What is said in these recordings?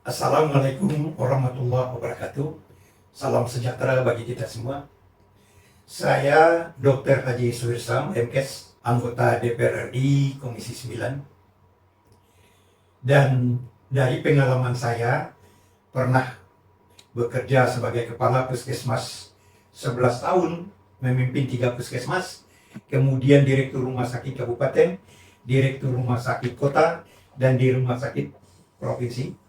Assalamualaikum warahmatullahi wabarakatuh. Salam sejahtera bagi kita semua. Saya Dr. Haji Suhirsam, MKes, anggota DPR RI Komisi 9. Dan dari pengalaman saya, pernah bekerja sebagai kepala puskesmas 11 tahun, memimpin 3 puskesmas, kemudian direktur rumah sakit kabupaten, direktur rumah sakit kota, dan di rumah sakit provinsi.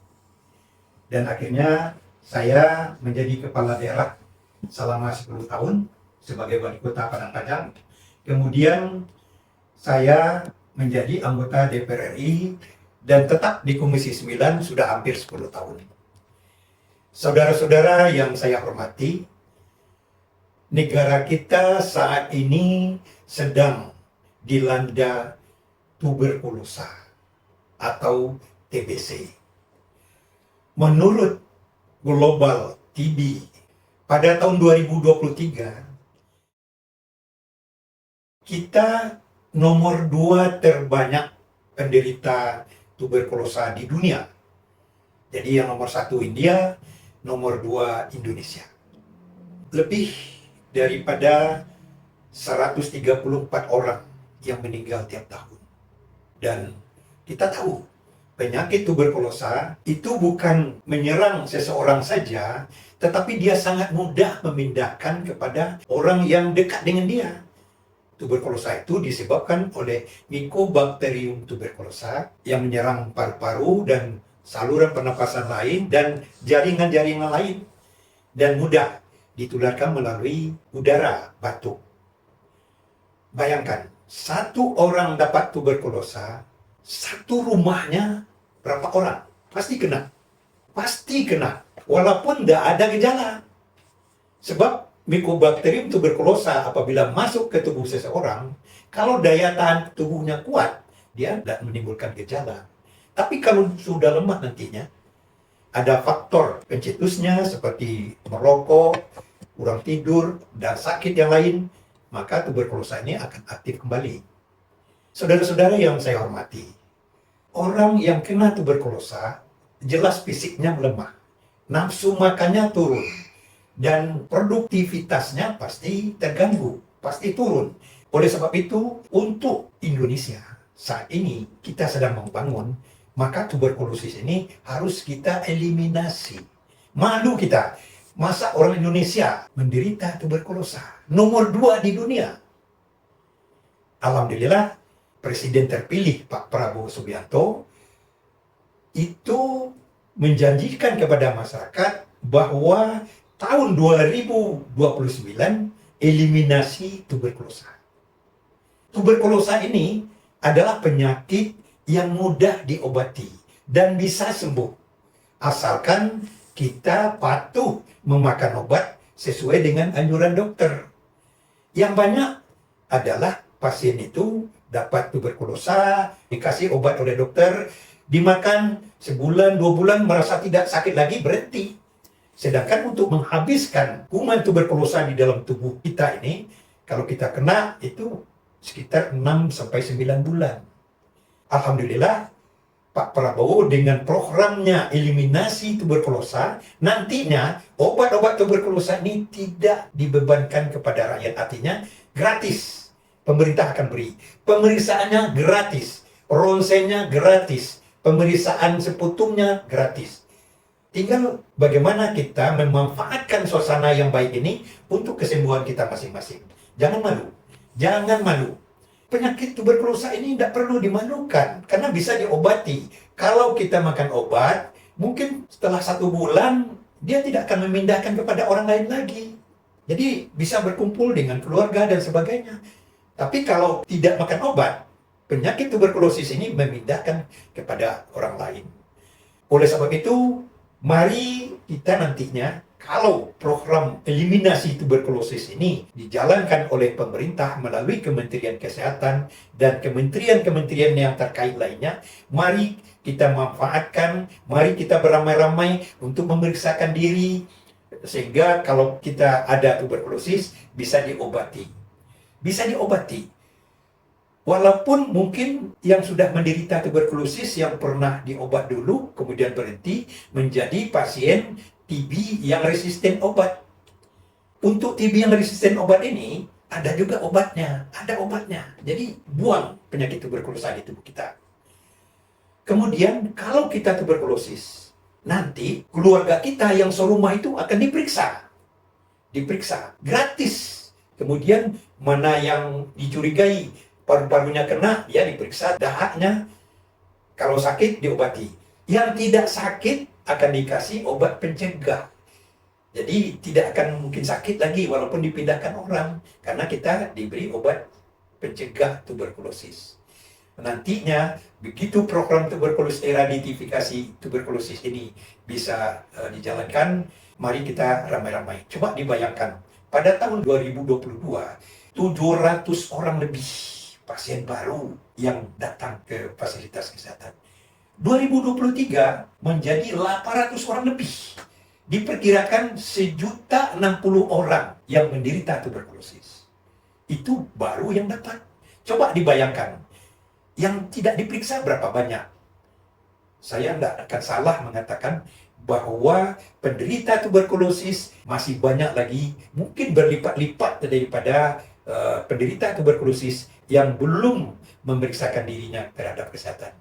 Dan akhirnya saya menjadi kepala daerah selama 10 tahun sebagai wali kota Padang Panjang. Kemudian saya menjadi anggota DPR RI dan tetap di Komisi 9 sudah hampir 10 tahun. Saudara-saudara yang saya hormati, negara kita saat ini sedang dilanda tuberkulosa atau TBC. Menurut Global TB, pada tahun 2023, kita nomor 2 terbanyak penderita tuberkulosa di dunia. Jadi yang nomor 1 India, nomor 2 Indonesia. Lebih daripada 134 orang yang meninggal tiap tahun. Dan kita tahu, penyakit tuberkulosa itu bukan menyerang seseorang saja, tetapi dia sangat mudah memindahkan kepada orang yang dekat dengan dia. Tuberkulosa itu disebabkan oleh Mycobacterium tuberculosa yang menyerang paru-paru dan saluran pernapasan lain dan jaringan-jaringan lain, dan mudah ditularkan melalui udara, batuk. Bayangkan, satu orang dapat tuberkulosa, satu rumahnya berapa orang? Pasti kena. Pasti kena. Walaupun tidak ada gejala. Sebab Mycobacterium tuberculosa apabila masuk ke tubuh seseorang, kalau daya tahan tubuhnya kuat, dia tidak menimbulkan gejala. Tapi kalau sudah lemah nantinya, ada faktor pencetusnya seperti merokok, kurang tidur, dan sakit yang lain, maka tuberkulosa ini akan aktif kembali. Saudara-saudara yang saya hormati, orang yang kena tuberkulosa jelas fisiknya melemah, nafsu makannya turun, dan produktivitasnya pasti terganggu, pasti turun. Oleh sebab itu, untuk Indonesia saat ini kita sedang membangun, maka tuberkulosis ini harus kita eliminasi. Malu kita, masa orang Indonesia menderita tuberkulosa, nomor 2 di dunia. Alhamdulillah, Presiden terpilih Pak Prabowo Subianto itu menjanjikan kepada masyarakat bahwa tahun 2029 eliminasi tuberkulosa. Tuberkulosa ini adalah penyakit yang mudah diobati dan bisa sembuh, asalkan kita patuh memakan obat sesuai dengan anjuran dokter. Yang banyak adalah pasien itu dapat tuberkulosa, dikasih obat oleh dokter, dimakan sebulan, 2 bulan, merasa tidak sakit lagi, berhenti. Sedangkan untuk menghabiskan kuman tuberkulosa di dalam tubuh kita ini, kalau kita kena itu sekitar 6-9 bulan. Alhamdulillah, Pak Prabowo dengan programnya eliminasi tuberkulosa, nantinya obat-obat tuberkulosa ini tidak dibebankan kepada rakyat, artinya gratis. Pemerintah akan beri. Pemeriksaannya gratis. Ronsennya gratis. Pemeriksaan seputumnya gratis. Tinggal bagaimana kita memanfaatkan suasana yang baik ini untuk kesembuhan kita masing-masing. Jangan malu. Jangan malu. Penyakit tuberkulosa ini tidak perlu dimalukan, karena bisa diobati. Kalau kita makan obat, mungkin setelah 1 bulan, dia tidak akan memindahkan kepada orang lain lagi. Jadi bisa berkumpul dengan keluarga dan sebagainya. Tapi kalau tidak makan obat, penyakit tuberkulosis ini memindahkan kepada orang lain. Oleh sebab itu, mari kita nantinya, kalau program eliminasi tuberkulosis ini dijalankan oleh pemerintah melalui Kementerian Kesehatan dan kementerian-kementerian yang terkait lainnya, mari kita manfaatkan, mari kita beramai-ramai untuk memeriksakan diri, sehingga kalau kita ada tuberkulosis bisa diobati. Bisa diobati. Walaupun mungkin yang sudah menderita tuberkulosis yang pernah diobat dulu, kemudian berhenti menjadi pasien TB yang resisten obat. Untuk TB yang resisten obat ini, ada juga obatnya, ada obatnya. Jadi buang penyakit tuberkulosis di tubuh kita. Kemudian kalau kita tuberkulosis, nanti keluarga kita yang serumah itu akan diperiksa gratis. Kemudian mana yang dicurigai paru-parunya kena, ya diperiksa dahaknya. Kalau sakit diobati. Yang tidak sakit akan dikasih obat pencegah. Jadi tidak akan mungkin sakit lagi walaupun dipindahkan orang karena kita diberi obat pencegah tuberkulosis. Nantinya begitu program tuberkulosis eradikasi tuberkulosis ini bisa dijalankan, mari kita ramai-ramai. Coba dibayangkan, pada tahun 2022, 700 orang lebih pasien baru yang datang ke fasilitas kesehatan. 2023 menjadi 800 orang lebih. Diperkirakan 1.060.000 orang yang menderita tuberkulosis. Itu baru yang dapat. Coba dibayangkan, yang tidak diperiksa berapa banyak. Saya tidak akan salah mengatakan bahwa penderita tuberkulosis masih banyak lagi, mungkin berlipat-lipat daripada penderita tuberkulosis yang belum memeriksakan dirinya terhadap kesehatan.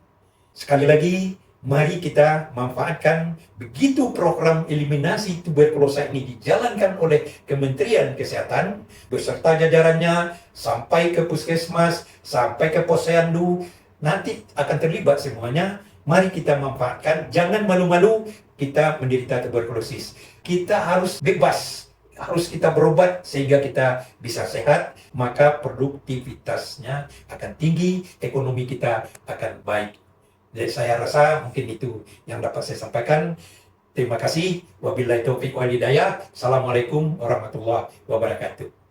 Sekali lagi, mari kita manfaatkan begitu program eliminasi tuberkulosis ini dijalankan oleh Kementerian Kesehatan beserta jajarannya sampai ke puskesmas, sampai ke posyandu, nanti akan terlibat semuanya. Mari kita manfaatkan, jangan malu-malu kita menderita tuberkulosis. Kita harus bebas, harus kita berobat sehingga kita bisa sehat, maka produktivitasnya akan tinggi, ekonomi kita akan baik. Jadi saya rasa mungkin itu yang dapat saya sampaikan. Terima kasih. Wabillahi taufiq wal hidayah. Assalamualaikum warahmatullahi wabarakatuh.